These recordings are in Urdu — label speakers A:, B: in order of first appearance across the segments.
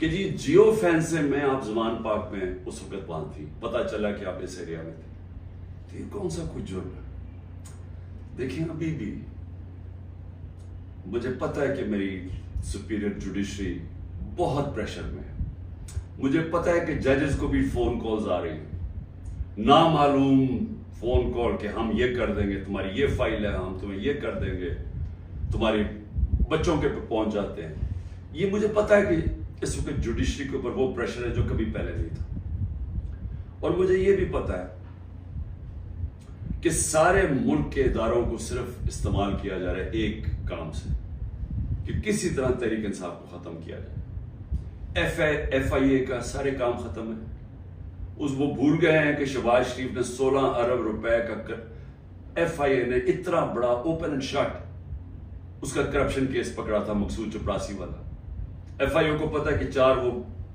A: کہ جی جیو فین سے میں آپ زمان پاک میں اس وقت وہاں تھی، پتا چلا کہ آپ اس ایریا میں تھے، تو یہ کون سا کوئی جرم ہے؟ دیکھیں ابھی بھی مجھے پتا ہے کہ میری سپیریئر جوڈیشری بہت پریشر میں ہے، مجھے پتا ہے کہ ججز کو بھی فون کالز آ رہی ہیں، نامعلوم فون کال کہ ہم یہ کر دیں گے، تمہاری یہ فائل ہے، ہم تمہیں یہ کر دیں گے، تمہارے بچوں کے پہ پہنچ جاتے ہیں۔ یہ مجھے پتا ہے کہ اس وقت جوڈیشری کے اوپر وہ پریشر ہے جو کبھی پہلے نہیں تھا، اور مجھے یہ بھی پتا ہے کہ سارے ملک کے اداروں کو صرف استعمال کیا جا رہا ہے ایک کام سے، کہ کسی طرح تحریک انصاف کو ختم کیا جائے۔ ایف آئی اے کا سارے کام ختم ہے، وہ بھول گئے ہیں کہ شہباز شریف نے 16 ارب روپے کا ایف آئی اے نے اتنا بڑا اوپن اینڈ شٹ اس کا کرپشن کیس پکڑا تھا، مقصود چپراسی والا۔ ایف آئی اے کو پتا ہے کہ 4 وہ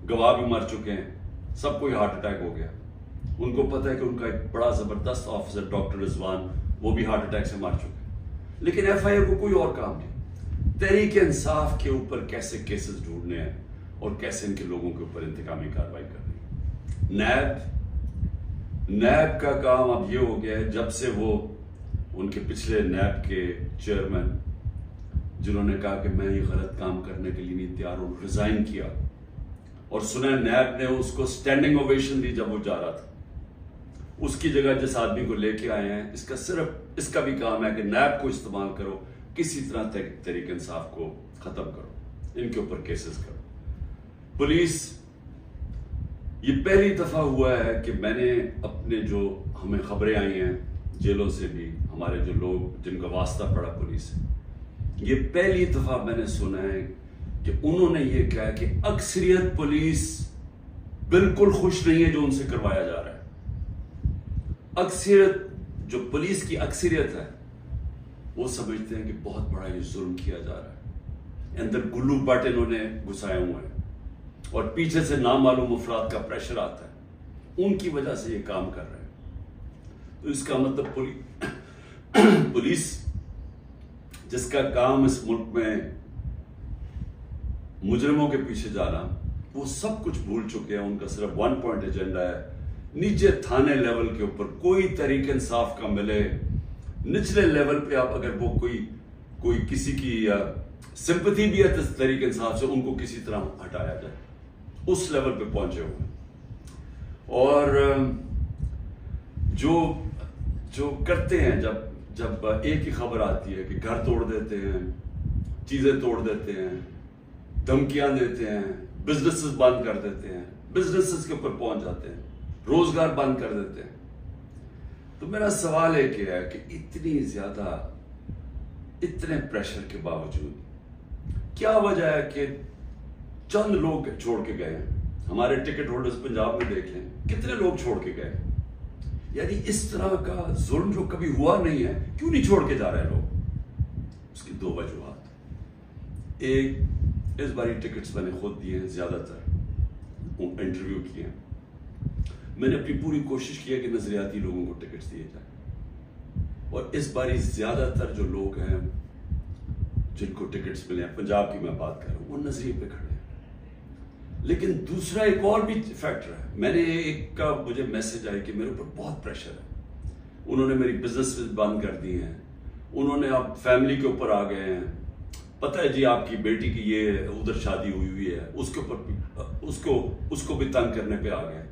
A: گواہ بھی مر چکے ہیں، سب کو ہارٹ اٹیک ہو گیا، ان کو پتا ہے کہ ان کا ایک بڑا زبردست آفیسر ڈاکٹر رضوان وہ بھی ہارٹ اٹیک سے مر چکے، لیکن ایف آئی اے کو کوئی اور کام نہیں۔ تحریک انصاف کے اوپر کیسے کیسز ڈھونڈنے ہیں اور کیسے ان کے لوگوں کے اوپر انتقامی کارروائی کرنی ہے۔ نیب کا کام اب یہ ہو گیا ہے، جب سے وہ ان کے پچھلے نیب کے چیئرمین جنہوں نے کہا کہ میں یہ غلط کام کرنے کے لیے نہیں تیار ہوں، ریزائن کیا، اور سنا نیب نے اس کو سٹینڈنگ اوویشن دی جب وہ جا رہا تھا، اس کی جگہ جس آدمی کو لے کے آئے ہیں، اس کا بھی کام ہے کہ نیب کو استعمال کرو، کسی طرح تحریک انصاف کو ختم کرو، ان کے اوپر کیسز کرو۔ پولیس، یہ پہلی دفعہ ہوا ہے کہ میں نے اپنے جو ہمیں خبریں آئی ہیں جیلوں سے بھی، ہمارے جو لوگ جن کا واسطہ پڑا پولیس سے، یہ پہلی دفعہ میں نے سنا ہے کہ انہوں نے یہ کہا کہ اکثریت پولیس بالکل خوش نہیں ہے جو ان سے کروایا جا رہا ہے۔ اکثریت، جو پولیس کی اکثریت ہے، وہ سمجھتے ہیں کہ بہت بڑا یہ ظلم کیا جا رہا ہے، اندر گلو بٹ انہوں نے گھسائے ہوئے ہیں، اور پیچھے سے نامعلوم افراد کا پریشر آتا ہے، ان کی وجہ سے یہ کام کر رہے ہیں۔ تو اس کا مطلب پولیس جس کا کام اس ملک میں مجرموں کے پیچھے جانا، وہ سب کچھ بھول چکے ہیں، ان کا صرف 1 پوائنٹ ایجنڈا ہے، نیچے تھانے لیول کے اوپر کوئی تحریک انصاف کا ملے، نچلے لیول پہ آپ اگر وہ کوئی کسی کی سمپتھی بھی ہے تحریک انصاف سے، ان کو کسی طرح ہٹایا جائے، اس لیول پہ پہنچے ہوئے۔ اور جو کرتے ہیں، جب ایک ہی خبر آتی ہے کہ گھر توڑ دیتے ہیں، چیزیں توڑ دیتے ہیں، دھمکیاں دیتے ہیں، بزنسز بند کر دیتے ہیں، بزنسز کے اوپر پہنچ جاتے ہیں، روزگار بند کر دیتے ہیں، تو میرا سوال ایک ہے کہ اتنی زیادہ، اتنے پریشر کے باوجود کیا وجہ ہے کہ چند لوگ چھوڑ کے گئے ہیں؟ ہمارے ٹکٹ ہولڈرز پنجاب میں دیکھ لیں، کتنے لوگ چھوڑ کے گئے؟ یعنی اس طرح کا ظلم جو کبھی ہوا نہیں ہے، کیوں نہیں چھوڑ کے جا رہے لوگ؟ اس کی 2 وجوہات۔ ایک، اس باری ٹکٹس میں نے خود دیے ہیں، زیادہ تر انٹرویو کیے ہیں، میں نے اپنی پوری کوشش کی ہے کہ نظریاتی لوگوں کو ٹکٹس دیے جائیں، اور اس باری زیادہ تر جو لوگ ہیں جن کو ٹکٹس ملے ہیں، پنجاب کی میں بات کر رہا ہوں، وہ نظریے پہ کھڑے ہیں۔ لیکن دوسرا ایک اور بھی فیکٹر ہے، میں نے ایک کا مجھے میسج آئی کہ میرے اوپر بہت پریشر ہے، انہوں نے میری بزنس بند کر دی ہیں، انہوں نے اب فیملی کے اوپر آ گئے ہیں، پتہ ہے جی آپ کی بیٹی کی یہ ادھر شادی ہوئی ہے، اس کے اوپر اس کو بھی تنگ کرنے پہ آ گئے،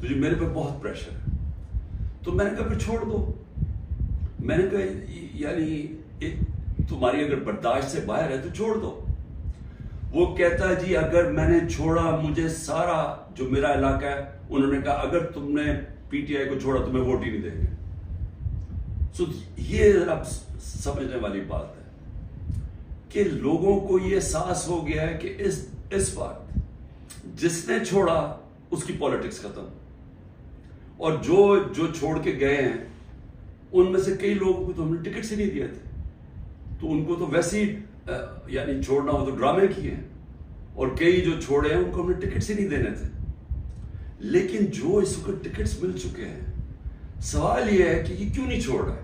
A: تو جی میرے پہ بہت پریشر ہے۔ تو میں نے کہا پھر چھوڑ دو، میں نے کہا یعنی تمہاری اگر برداشت سے باہر ہے تو چھوڑ دو۔ وہ کہتا ہے جی اگر میں نے چھوڑا، مجھے سارا جو میرا علاقہ ہے، انہوں نے کہا اگر تم نے پی ٹی آئی کو چھوڑا تمہیں ووٹ ہی نہیں دیں گے۔ سو یہ اب سمجھنے والی بات ہے کہ لوگوں کو یہ احساس ہو گیا ہے کہ اس وقت جس نے چھوڑا اس کی پالیٹکس ختم، اور جو چھوڑ کے گئے ہیں ان میں سے کئی لوگوں کو تو ہم نے ٹکٹ سے نہیں دیے تھے، تو ان کو تو ویسے ہی یعنی چھوڑنا ہو تو ڈرامے کیے ہیں، اور کئی جو چھوڑے ہیں ان کو ہم نے ٹکٹ سے نہیں دینے تھے۔ لیکن جو اس کو ٹکٹس مل چکے ہیں، سوال یہ ہے کہ یہ کیوں نہیں چھوڑ رہا ہے؟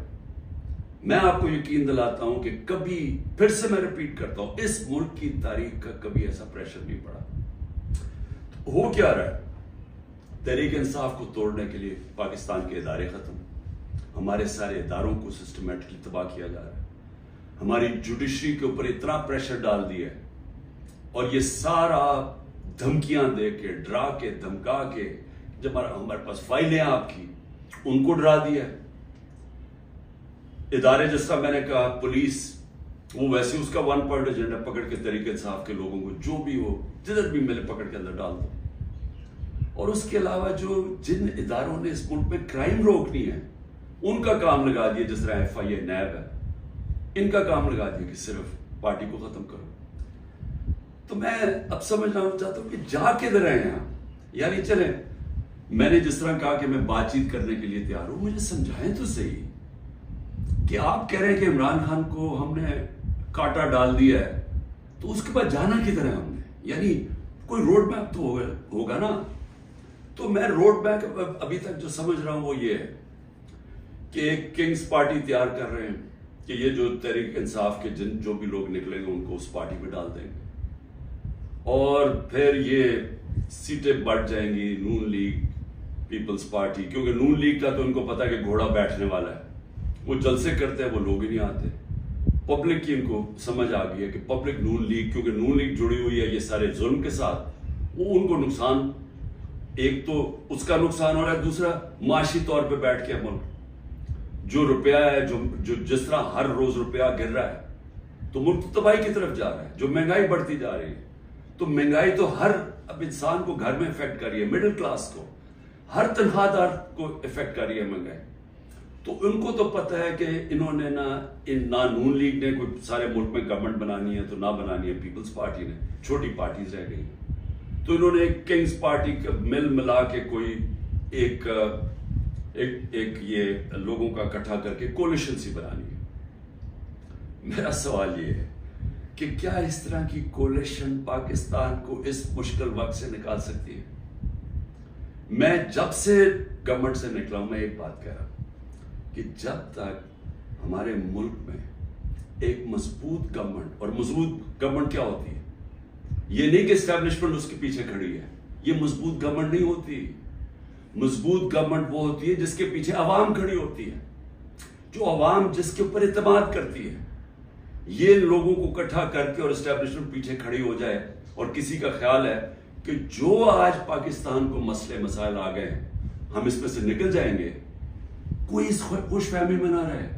A: میں آپ کو یقین دلاتا ہوں کہ کبھی، پھر سے میں ریپیٹ کرتا ہوں، اس ملک کی تاریخ کا کبھی ایسا پریشر نہیں پڑا ہو کیا رہا ہے؟ تحریک انصاف کو توڑنے کے لیے پاکستان کے ادارے ختم، ہمارے سارے اداروں کو سسٹمیٹکلی تباہ کیا جا رہا ہے، ہماری جوڈیشری کے اوپر اتنا پریشر ڈال دیا ہے، اور یہ سارا دھمکیاں دے کے، ڈرا کے، دھمکا کے، جب ہمارے پاس فائلیں آپ کی، ان کو ڈرا دیا ہے۔ ادارے جس طرح میں نے کہا پولیس، وہ ویسے اس کا ون پوائنٹ ایجنڈا پکڑ کے تحریک انصاف کے لوگوں کو جو بھی ہو جدھر بھی ملے پکڑ کے اندر ڈال دو۔ اور اس کے علاوہ جن اداروں نے اس ملک میں کرائم روکنی ہے ان کا کام لگا دیا، جس طرح ایف آئی اے، نیب ہے، ان کا کام لگا دیا کہ صرف پارٹی کو ختم کرو۔ تو میں اب سمجھنا چاہتا ہوں کہ جا کدھر رہے ہیں آپ؟ یعنی چلیں، میں نے جس طرح کہا کہ میں بات چیت کرنے کے لیے تیار ہوں، مجھے سمجھائیں تو صحیح کہ آپ کہہ رہے ہیں کہ عمران خان کو ہم نے کاٹا ڈال دیا ہے، تو اس کے بعد جانا کدھر ہے ہم نے؟ یعنی کوئی روڈ میپ تو ہوگا نا۔ تو میں روڈ میپ ابھی تک جو سمجھ رہا ہوں وہ یہ ہے کہ ایک کنگز پارٹی تیار کر رہے ہیں کہ یہ جو تحریک انصاف کے جو بھی لوگ نکلیں گے ان کو اس پارٹی میں ڈال دیں گے، اور پھر یہ سیٹیں بڑھ جائیں گی نون لیگ، پیپلز پارٹی، کیونکہ نون لیگ کا تو ان کو پتا کہ گھوڑا بیٹھنے والا ہے، وہ جلسے کرتے ہیں، وہ لوگ ہی نہیں آتے۔ پبلک کی ان کو سمجھ آ گئی ہے کہ پبلک نون لیگ، کیونکہ نون لیگ جڑی ہوئی ہے یہ سارے ظلم کے ساتھ، وہ ان کو نقصان، ایک تو اس کا نقصان ہو رہا ہے، دوسرا معاشی طور پہ بیٹھ کے ملک جو روپیہ ہے، جو جس طرح ہر روز روپیہ گر رہا ہے، تو ملک تباہی کی طرف جا رہا ہے، جو مہنگائی بڑھتی جا رہی ہے، تو مہنگائی تو ہر اب انسان کو گھر میں افیکٹ کر رہی ہے، مڈل کلاس کو، ہر تنخواہ دار کو افیکٹ کر رہی ہے مہنگائی۔ تو ان کو تو پتہ ہے کہ انہوں نے نہ نون لیگ نے کوئی سارے ملک میں گورنمنٹ بنانی ہے، تو نہ بنانی ہے پیپلز پارٹی نے، چھوٹی پارٹیز رہ گئی، تو انہوں نے ایک کنگز پارٹی کا مل ملا کے کوئی ایک یہ لوگوں کا اکٹھا کر کے کولیشن سی بنانی ہے۔ میرا سوال یہ ہے کہ کیا اس طرح کی کولیشن پاکستان کو اس مشکل وقت سے نکال سکتی ہے؟ میں جب سے گورنمنٹ سے نکلا ہوں، میں ایک بات کہہ رہا ہوں کہ جب تک ہمارے ملک میں ایک مضبوط گورنمنٹ، اور مضبوط گورنمنٹ کیا ہوتی ہے؟ یہ نہیں کہ اسٹیبلشمنٹ اس کے پیچھے کھڑی ہے، یہ مضبوط گورنمنٹ نہیں ہوتی۔ مضبوط گورنمنٹ وہ ہوتی ہے جس کے پیچھے عوام کھڑی ہوتی ہے، جو عوام جس کے اوپر اعتماد کرتی ہے۔ یہ لوگوں کو اکٹھا کر کے اور اسٹیبلشمنٹ پیچھے کھڑی ہو جائے، اور کسی کا خیال ہے کہ جو آج پاکستان کو مسئلے مسائل آ گئے ہیں ہم اس میں سے نکل جائیں گے، کوئی اس خوش فہمی میں نہ رہے،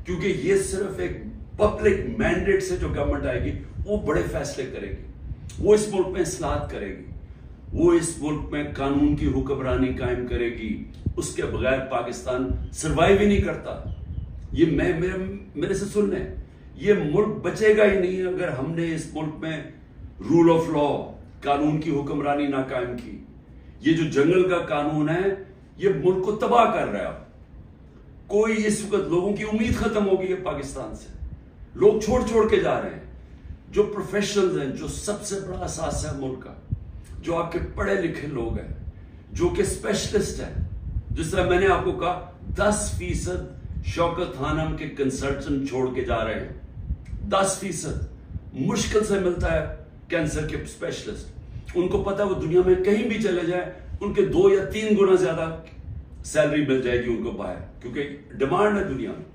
A: کیونکہ یہ صرف ایک پبلک مینڈیٹ سے جو گورنمنٹ آئے گی وہ بڑے فیصلے کرے گی، وہ اس ملک میں اصلاحات کرے گی، وہ اس ملک میں قانون کی حکمرانی قائم کرے گی، اس کے بغیر پاکستان سروائیو ہی نہیں کرتا۔ یہ میرے سے سن لیں، یہ ملک بچے گا ہی نہیں اگر ہم نے اس ملک میں رول آف لا، قانون کی حکمرانی نہ قائم کی۔ یہ جو جنگل کا قانون ہے یہ ملک کو تباہ کر رہا ہے۔ کوئی اس وقت لوگوں کی امید ختم ہو گئی ہے پاکستان سے، لوگ چھوڑ کے جا رہے ہیں۔ جو پروفیشنلز ہیں، جو سب سے بڑا اثاثہ ہے ملک کا، جو آپ کے پڑھے لکھے لوگ ہیں، جو کہ اسپیشلسٹ ہیں، جس طرح میں نے آپ کو کہا 10% شوکت خانم کے کنسلٹنٹ چھوڑ کے جا رہے ہیں، 10% مشکل سے ملتا ہے کینسر کے اسپیشلسٹ۔ ان کو پتا ہے وہ دنیا میں کہیں بھی چلے جائیں ان کے 2 یا 3 گنا زیادہ سیلری مل جائے گی ان کو باہر، کیونکہ ڈیمانڈ ہے دنیا میں۔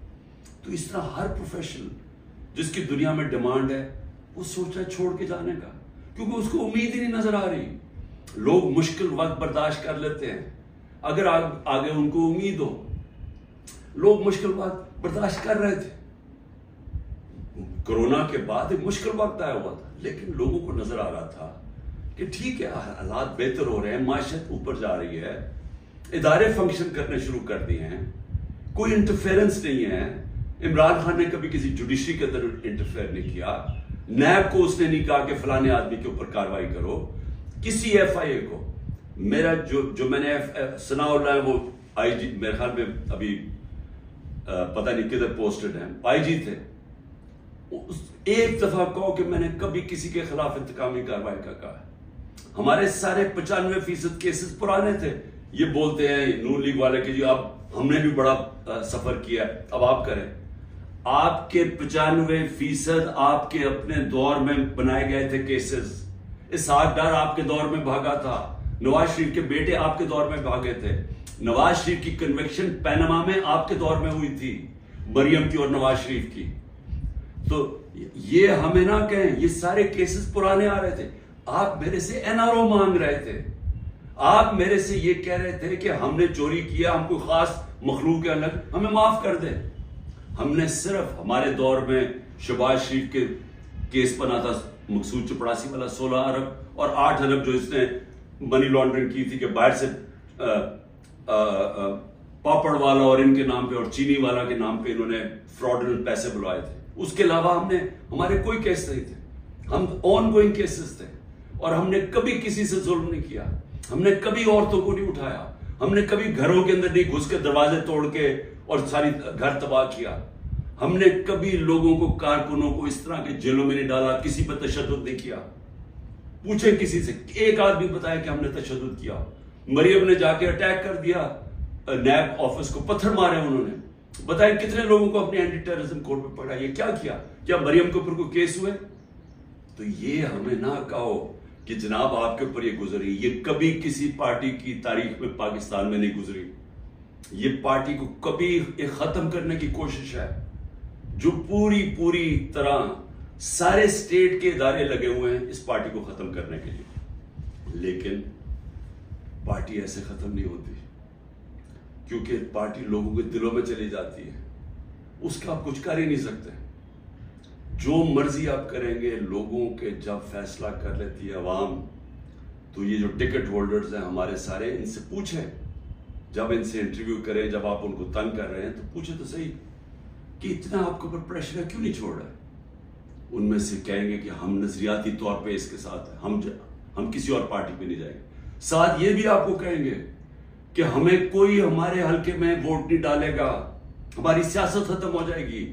A: تو اس طرح ہر پروفیشنل جس کی دنیا میں ڈیمانڈ ہے وہ سوچ رہا ہے چھوڑ کے جانے کا، کیونکہ اس کو امید ہی نہیں نظر آ رہی۔ لوگ مشکل وقت برداشت کر لیتے ہیں اگر آگے ان کو امید ہو۔ لوگ مشکل وقت برداشت کر رہے تھے، کرونا کے بعد ایک مشکل وقت آیا ہوا تھا، لیکن لوگوں کو نظر آ رہا تھا کہ ٹھیک ہے، حالات بہتر ہو رہے ہیں، معیشت اوپر جا رہی ہے، ادارے فنکشن کرنے شروع کر دیے ہیں، کوئی انٹرفیئرنس نہیں ہے۔ عمران خان نے کبھی کسی جوڈیشری کے اندر انٹرفیئر نہیں کیا، نیب کو اس نے نہیں کہا کہ فلانے آدمی کے اوپر کاروائی کرو، کسی ایف آئی اے کو۔ میرا جو میں نے ثناء اللہ ہے وہ آئی جی، میرے خیال میں ابھی پتہ نہیں کدھر پوسٹڈ ہیں، آئی جی تھے، ایک دفعہ کہو کہ میں نے کبھی کسی کے خلاف انتقامی کاروائی کا کہا ہے۔ ہمارے سارے 95% کیسز پرانے تھے۔ یہ بولتے ہیں نون لیگ والے کہ جی اب ہم نے بھی بڑا سفر کیا ہے، اب آپ کریں۔ آپ کے 95% آپ کے اپنے دور میں بنائے گئے تھے کیسز، اسحاق ڈار آپ کے دور میں بھاگا تھا، نواز شریف کے بیٹے آپ کے دور میں بھاگے تھے، نواز شریف کی کنوکشن پینما میں آپ کے دور میں ہوئی تھی، مریم کی اور نواز شریف کی. تو یہ ہمیں نہ کہیں، یہ سارے کیسز پرانے آ رہے تھے. آپ میرے سے NRO مانگ رہے تھے، آپ میرے سے یہ کہہ رہے تھے کہ ہم نے چوری کیا، ہم کوئی خاص مخلوق ہے الگ، ہمیں معاف کر دیں. ہم نے صرف ہمارے دور میں شہباز شریف کے کیس بنا تھا، مقصود چپڑاسی والا 16 ارب اور 8 ارب جو اس نے منی لانڈرنگ کی تھی کہ باہر سے پاپڑ والا اور ان کے نام پہ اور چینی والا کے نام پہ انہوں نے فراڈنٹ پیسے بلوائے تھے. اس کے علاوہ ہمارے کوئی کیس نہیں تھے، ہم آن گوئنگ کیسز تھے، اور ہم نے کبھی کسی سے ظلم نہیں کیا، ہم نے کبھی عورتوں کو نہیں اٹھایا، ہم نے کبھی گھروں کے اندر نہیں گھس کے دروازے توڑ کے اور ساری گھر تباہ کیا، ہم نے کبھی لوگوں کو، کارکنوں کو اس طرح کے جیلوں میں نہیں ڈالا، کسی پر تشدد نہیں کیا. پوچھیں کسی سے، ایک آدمی بتایا کہ ہم نے تشدد کیا. مریم نے جا کے اٹیک کر دیا نیب آفس کو، پتھر مارے انہوں نے. بتائیں کتنے لوگوں کو اپنے اینٹی ٹیررزم کورٹ پہ پکڑا. یہ کیا مریم کے اوپر کوئی کیس ہوئے؟ تو یہ ہمیں نہ کہو کہ جناب آپ کے اوپر یہ گزری، یہ کبھی کسی پارٹی کی تاریخ میں پاکستان میں نہیں گزری. یہ پارٹی کو کبھی ختم کرنے کی کوشش ہے، جو پوری طرح سارے اسٹیٹ کے ادارے لگے ہوئے ہیں اس پارٹی کو ختم کرنے کے لیے. لیکن پارٹی ایسے ختم نہیں ہوتی، کیونکہ پارٹی لوگوں کے دلوں میں چلی جاتی ہے، اس کا آپ کچھ کر ہی نہیں سکتے. جو مرضی آپ کریں گے، لوگوں کے جب فیصلہ کر لیتی ہے عوام، تو یہ جو ٹکٹ ہولڈرز ہیں ہمارے سارے، ان سے پوچھیں، جب ان سے انٹرویو کریں، جب آپ ان کو تنگ کر رہے ہیں تو پوچھیں تو صحیح کہ اتنا آپ کے اوپر پریشر ہے، کیوں نہیں چھوڑ رہے. ان میں سے کہیں گے کہ ہم نظریاتی طور پہ اس کے ساتھ ہیں، ہم کسی اور پارٹی پہ نہیں جائیں گے. ساتھ یہ بھی آپ کو کہیں گے کہ ہمیں کوئی ہمارے حلقے میں ووٹ نہیں ڈالے گا، ہماری سیاست ختم ہو جائے گی.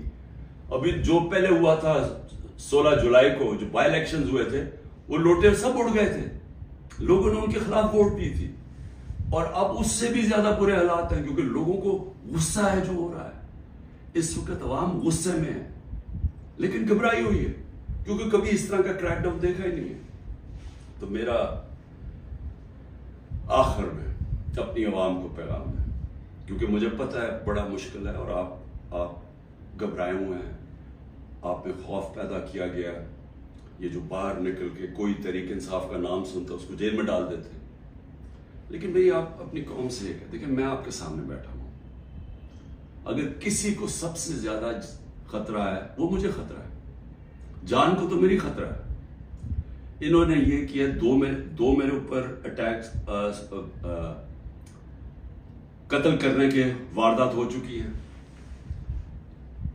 A: ابھی جو پہلے ہوا تھا 16 جولائی کو جو بائی الیکشنز ہوئے تھے، وہ لوٹے سب اڑ گئے تھے، لوگوں نے ان کے خلاف ووٹ دی تھی. اور اب اس سے بھی زیادہ برے حالات ہیں، کیونکہ لوگوں کو غصہ ہے جو ہو رہا ہے. اس وقت عوام غصے میں ہے، لیکن گھبرائی ہوئی ہے، کیونکہ کبھی اس طرح کا کریک ڈاؤن دیکھا ہی نہیں ہے. تو میرا آخر میں اپنی عوام کو پیغام ہے، کیونکہ مجھے پتہ ہے بڑا مشکل ہے، اور آپ گھبرائے ہوئے ہیں، آپ میں خوف پیدا کیا گیا. یہ جو باہر نکل کے کوئی تحریک انصاف کا نام سنتا اس کو جیل میں ڈال دیتے. لیکن بھئی آپ اپنی قوم سے یہ کہتے، دیکھیں میں آپ کے سامنے بیٹھا ہوں، اگر کسی کو سب سے زیادہ خطرہ ہے وہ مجھے خطرہ ہے، جان کو تو میری خطرہ ہے. انہوں نے یہ کیا، دو میرے اوپر اٹیک، قتل کرنے کے واردات ہو چکی ہیں.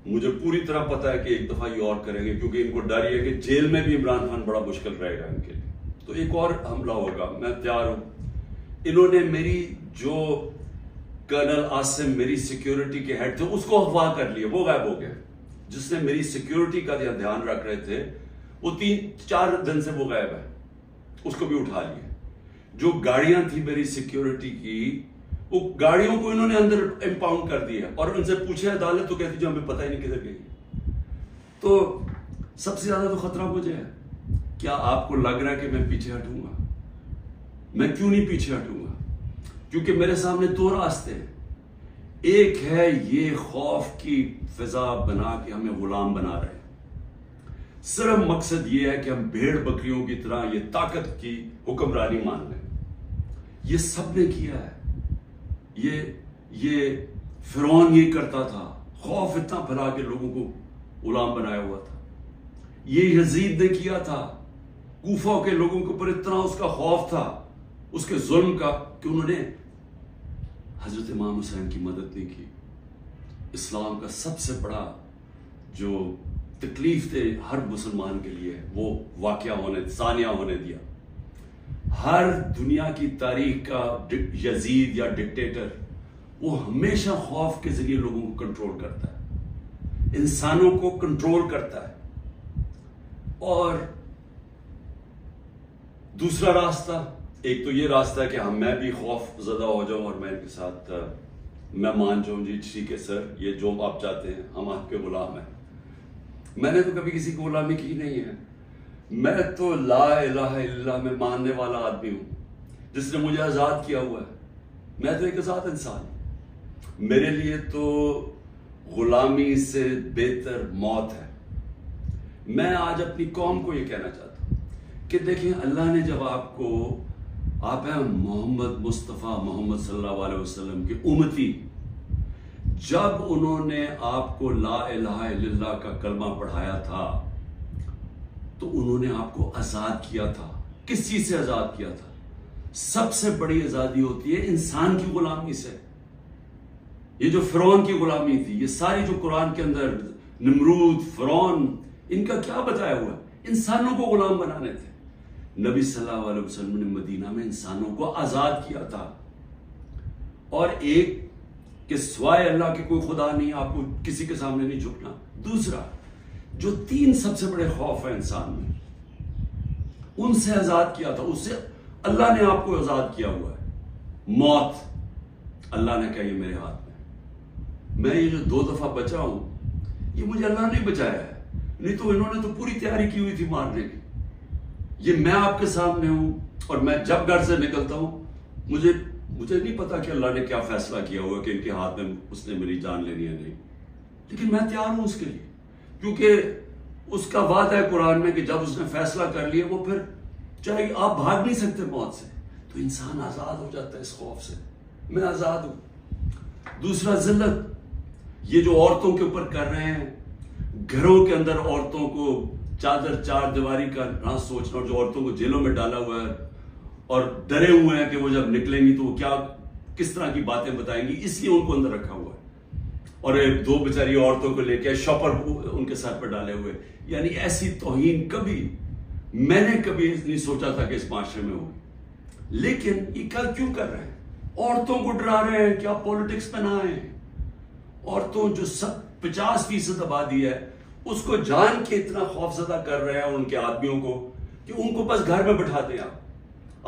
A: مجھے پوری طرح پتا ہے کہ ایک دفعہ یہ اور کریں گے، کیونکہ ان کو ڈر یہ ہے کہ جیل میں بھی عمران خان بڑا مشکل رہے گا ان کے لیے، تو ایک اور حملہ ہوگا. میں تیار ہوں. انہوں نے میری جو کرنل عاصم میری سیکیورٹی کے ہیڈ تھے اس کو اغوا کر لیا، وہ غائب ہو گئے. جس نے میری سیکیورٹی کا دھیان رکھ رہے تھے وہ 3-4 دن سے وہ غائب ہے، اس کو بھی اٹھا لیا. جو گاڑیاں تھی میری سیکیورٹی کی، وہ گاڑیوں کو انہوں نے اندر امپاؤنڈ کر دیا، اور ان سے پوچھے عدالت تو کہتی جو ہمیں پتہ ہی نہیں کدھر گئی. تو سب سے زیادہ تو خطرہ مجھے ہے. کیا آپ کو لگ رہا ہے کہ میں پیچھے ہٹوں گا؟ میں کیوں نہیں پیچھے ہٹوں گا؟ کیونکہ میرے سامنے 2 راستے ہیں. ایک ہے یہ خوف کی فضا بنا کے ہمیں غلام بنا رہے ہیں، صرف مقصد یہ ہے کہ ہم بھیڑ بکریوں کی طرح یہ طاقت کی حکمرانی مان لیں. یہ سب نے کیا ہے، یہ فرعون یہ کرتا تھا، خوف اتنا پھیلا کے لوگوں کو غلام بنایا ہوا تھا. یہ یزید نے کیا تھا، کوفہ کے لوگوں کے اوپر اتنا اس کا خوف تھا اس کے ظلم کا کہ انہوں نے حضرت امام حسین کی مدد نہیں کی. اسلام کا سب سے بڑا جو تکلیف تھے ہر مسلمان کے لیے وہ واقعہ ثانیہ ہونے دیا. ہر دنیا کی تاریخ کا یزید یا ڈکٹیٹر وہ ہمیشہ خوف کے ذریعے لوگوں کو کنٹرول کرتا ہے، انسانوں کو کنٹرول کرتا ہے. اور دوسرا راستہ، ایک تو یہ راستہ ہے کہ میں بھی خوف زدہ ہو جاؤں اور میں ان کے ساتھ میں مان جاؤں، جی ٹھیک ہے سر، یہ جو آپ چاہتے ہیں، ہم آپ کے غلام ہیں. میں نے تو کبھی کسی کو غلامی کی نہیں ہے. میں تو لا الہ الا اللہ میں ماننے والا آدمی ہوں جس نے مجھے آزاد کیا ہوا ہے. میں تو ایک آزاد انسان ہوں. میرے لیے تو غلامی سے بہتر موت ہے. میں آج اپنی قوم کو یہ کہنا چاہتا ہوں کہ دیکھیں اللہ نے جب آپ ہیں محمد مصطفیٰ محمد صلی اللہ علیہ وسلم کے امتی، جب انہوں نے آپ کو لا الہ الا اللہ کا کلمہ پڑھایا تھا تو انہوں نے آپ کو آزاد کیا تھا. کس چیز سے آزاد کیا تھا؟ سب سے بڑی آزادی ہوتی ہے انسان کی غلامی سے. یہ جو فرعون کی غلامی تھی، یہ ساری جو قرآن کے اندر نمرود، فرعون، ان کا کیا بتایا ہوا ہے؟ انسانوں کو غلام بنانے تھے. نبی صلی اللہ علیہ وسلم نے مدینہ میں انسانوں کو آزاد کیا تھا. اور ایک کہ سوائے اللہ کے کوئی خدا نہیں، آپ کو کسی کے سامنے نہیں جھکنا. دوسرا، جو 3 سب سے بڑے خوف ہیں انسان میں، ان سے آزاد کیا تھا. اس سے اللہ نے آپ کو آزاد کیا ہوا ہے. موت، اللہ نے کہا یہ میرے ہاتھ میں یہ جو 2 دفعہ بچا ہوں، یہ مجھے اللہ نے بچایا ہے. نہیں تو انہوں نے تو پوری تیاری کی ہوئی تھی مارنے کی. یہ میں آپ کے سامنے ہوں، اور میں جب گھر سے نکلتا ہوں مجھے نہیں پتا کہ اللہ نے کیا فیصلہ کیا ہوا کہ ان کے ہاتھ میں اس نے میری جان لینی ہے نہیں، لیکن میں تیار ہوں اس کے لیے، کیونکہ اس کا وعدہ ہے قرآن میں کہ جب اس نے فیصلہ کر لیا وہ پھر چاہے آپ بھاگ نہیں سکتے موت سے. تو انسان آزاد ہو جاتا ہے اس خوف سے. میں آزاد ہوں. دوسرا، ذلت. یہ جو عورتوں کے اوپر کر رہے ہیں، گھروں کے اندر عورتوں کو چادر 4 دیواری کا نہ سوچنا، اور جو عورتوں کو جیلوں میں ڈالا ہوا ہے اور ڈرے ہوئے ہیں کہ وہ جب نکلیں گی تو وہ کس طرح کی باتیں بتائیں گی، اس لیے ان کو اندر رکھا ہوا ہے. اور 2 بیچاری عورتوں کو لے کے شاپر ان کے سر پر ڈالے ہوئے. یعنی ایسی توہین میں نے کبھی نہیں سوچا تھا کہ اس معاشرے میں ہوگی. لیکن یہ کیوں کر رہے ہیں؟ عورتوں کو ڈرا رہے ہیں کہ آپ پولیٹکس میں نہ آئیں. عورتوں جو 50% آبادی ہے، اس کو جان کے اتنا خوف زدہ کر رہے ہیں ان کے آدمیوں کو کہ ان کو بس گھر میں بٹھا دیں.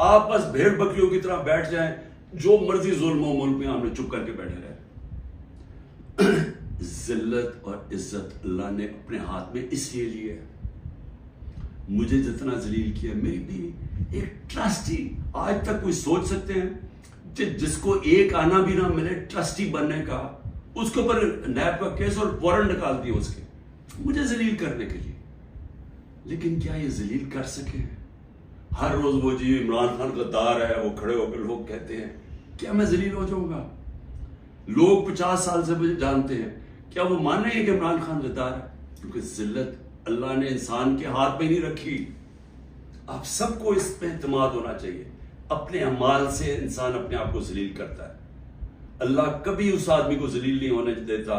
A: آپ بس بھیڑ بکریوں کی طرح بیٹھ جائیں، جو مرضی ظلم و ملک میں ہم نے چپ کر کے بیٹھے رہے. ذلت اور عزت اللہ نے اپنے ہاتھ میں اس لیے لی ہے. مجھے جتنا ذلیل کیا، میری بھی ایک ٹرسٹی، آج تک کوئی سوچ سکتے ہیں جس کو ایک آنا بھی نہ ملے ٹرسٹی بننے کا، اس کے اوپر نیب کا کیس اور وارنٹ نکال دیا اس کے، مجھے ذلیل کرنے کے لیے. لیکن کیا یہ ذلیل کر سکے؟ ہر روز وہ جی عمران خان غدار ہے، وہ کھڑے ہو کر لوگ کہتے ہیں، کیا میں ذلیل ہو جاؤں گا؟ لوگ 50 سال سے مجھے جانتے ہیں، کیا وہ مانیں گے کہ عمران خان غدار ہے؟ کیونکہ ذلت اللہ نے انسان کے ہاتھ میں نہیں رکھی. آپ سب کو اس پہ اعتماد ہونا چاہیے. اپنے اعمال سے انسان اپنے آپ کو ذلیل کرتا ہے. اللہ کبھی اس آدمی کو ذلیل نہیں ہونے دیتا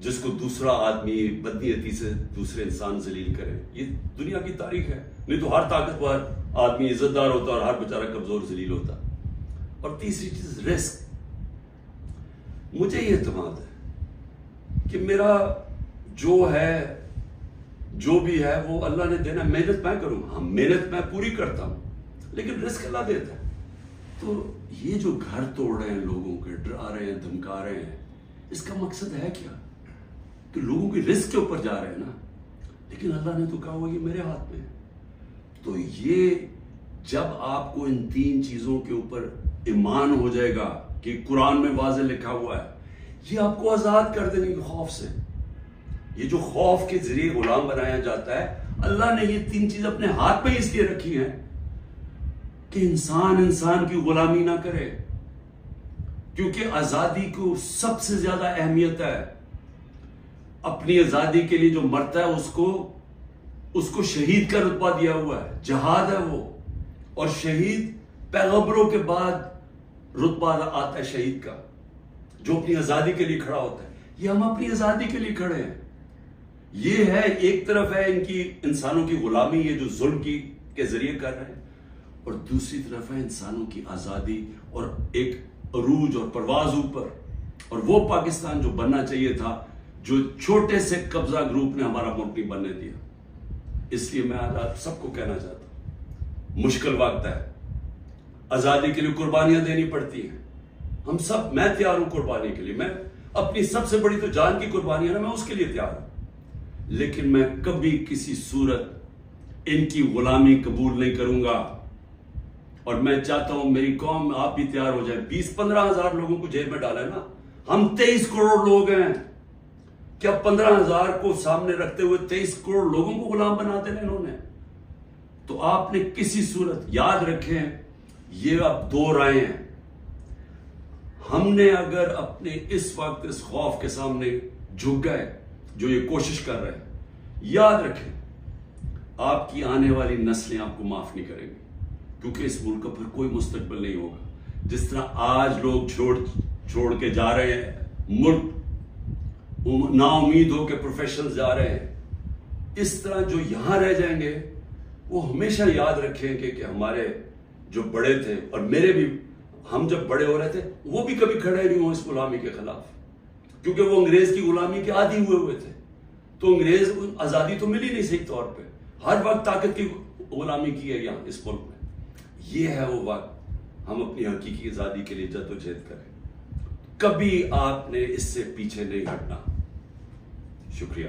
A: جس کو دوسرا آدمی بدنیتی سے دوسرے انسان ذلیل کرے. یہ دنیا کی تاریخ ہے. نہیں تو ہر طاقتور آدمی عزت دار ہوتا اور ہر بیچارہ کمزور ذلیل ہوتا. اور تیسری چیز، رزق. مجھے یہ اعتماد ہے کہ میرا جو بھی ہے وہ اللہ نے دینا. محنت میں کروں، ہاں محنت میں پوری کرتا ہوں، لیکن رزق اللہ دیتا ہے. تو یہ جو گھر توڑ رہے ہیں، لوگوں کے ڈرا رہے ہیں، دھمکا رہے ہیں، اس کا مقصد ہے کیا؟ کہ لوگوں کی رزق کے اوپر جا رہے ہیں نا. لیکن اللہ نے تو کہا ہوا یہ میرے ہاتھ میں ہے. تو یہ جب آپ کو ان 3 چیزوں کے اوپر ایمان ہو جائے گا کہ قرآن میں واضح لکھا ہوا ہے، یہ آپ کو آزاد کر دینے کے خوف سے. یہ جو خوف کے ذریعے غلام بنایا جاتا ہے، اللہ نے یہ 3 چیز اپنے ہاتھ میں اس لیے رکھی ہیں کہ انسان کی غلامی نہ کرے. کیونکہ آزادی کو سب سے زیادہ اہمیت ہے. اپنی آزادی کے لیے جو مرتا ہے اس کو شہید کا رتبہ دیا ہوا ہے. جہاد ہے وہ. اور شہید پیغمبروں کے بعد رتبہ آتا ہے شہید کا، جو اپنی آزادی کے لیے کھڑا ہوتا ہے. یہ ہم اپنی آزادی کے لیے کھڑے ہیں. یہ ہے ایک طرف ہے ان کی انسانوں کی غلامی، یہ جو ظلم کے ذریعے کر رہے ہیں، اور دوسری طرف ہے انسانوں کی آزادی اور ایک عروج اور پرواز اوپر. اور وہ پاکستان جو بننا چاہیے تھا، جو چھوٹے سے قبضہ گروپ نے ہمارا ملک نہیں بننے دیا. اس لیے میں آج آپ سب کو کہنا چاہتا ہوں، مشکل وقت ہے، آزادی کے لیے قربانیاں دینی پڑتی ہیں. ہم سب، میں تیار ہوں قربانی کے لیے. میں اپنی سب سے بڑی تو جان کی قربانی ہے نا، میں اس کے لیے تیار ہوں. لیکن میں کبھی کسی صورت ان کی غلامی قبول نہیں کروں گا، اور میں چاہتا ہوں میری قوم آپ بھی تیار ہو جائے. 20-15 ہزار لوگوں کو جیل میں ڈالا ہے نا. ہم 23 کروڑ لوگ ہیں. کیا 15 ہزار کو سامنے رکھتے ہوئے 23 کروڑ لوگوں کو غلام بنا دینا انہوں نے؟ تو آپ نے کسی صورت یاد رکھیں، یہ اب 2 رائے ہیں. ہم نے اگر اپنے اس وقت اس خوف کے سامنے جھک گئے جو یہ کوشش کر رہے ہیں، یاد رکھیں آپ کی آنے والی نسلیں آپ کو معاف نہیں کریں گی، کیونکہ اس ملک کا پھر کوئی مستقبل نہیں ہوگا. جس طرح آج لوگ چھوڑ کے جا رہے ہیں ملک، نا امید ہو کے پروفیشنل جا رہے ہیں، اس طرح جو یہاں رہ جائیں گے وہ ہمیشہ یاد رکھیں کہ ہمارے جو بڑے تھے، اور میرے بھی، ہم جب بڑے ہو رہے تھے وہ بھی کبھی کھڑے نہیں ہوں اس غلامی کے خلاف، کیونکہ وہ انگریز کی غلامی کے عادی ہوئے تھے. تو انگریز آزادی تو ملی نہیں صحیح طور پہ، ہر وقت طاقت کی غلامی کی ہے یہاں اس ملک میں. یہ ہے وہ وقت ہم اپنی حقیقی آزادی کے لیے جدوجہد کریں. کبھی آپ نے اس سے پیچھے نہیں ہٹنا. شکریہ.